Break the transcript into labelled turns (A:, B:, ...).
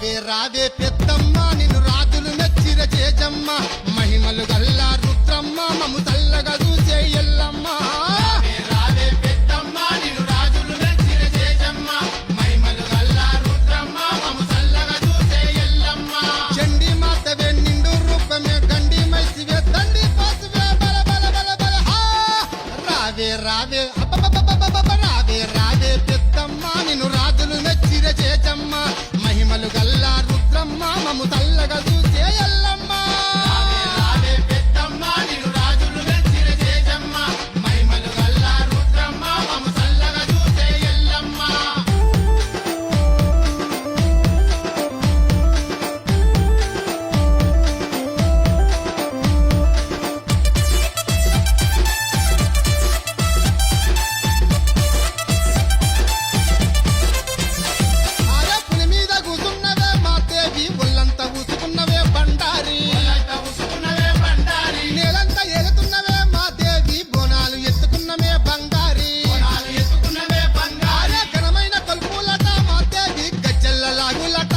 A: రావే రావే పెద్దమ్మ నిన్ను రాజులు మెచ్చిర చేజమ్మ మహిమలు గల్లా రుద్రమ్మ మము తల్లగా చూసే ఎల్లమ్మ రావే పెద్దమ్మ నిన్ను రాజులు మెచ్చిర చేజమ్మ మహిమలు గల్లా రుద్రమ్మ మము తల్లగా చూసే ఎల్లమ్మ చండి మాతవే నిండు రూపమే గండి మైసివే దండి పాసువే బల బల బల బల రావే రావే రావే రావే పెద్దమ్మ నిన్ను రాజులు మెచ్చిర చేజమ్మ మహిమలు గల్లా రుద్రమ్మ మము తల్లగా చూసే ఎల్లమ్మ రావే పెద్దమ్మ నిన్ను రాజులు మెచ్చిర చేజమ్మ మహిమలు గల్లా రుద్రమ్మ మము తల్లగా చూసే ఎల్లమ్మ పులి మీద కూసున్నవే మా దేవి ఒళ్ళంతా ఊసుకున్నవే బండారి నేలంతా ఎగుతున్నవే మా దేవి బోనాలు ఎత్తుకున్నవే బంగారి ఘనమైన కొలుపులట మా దేవి గజ్జెల్ల లాగులట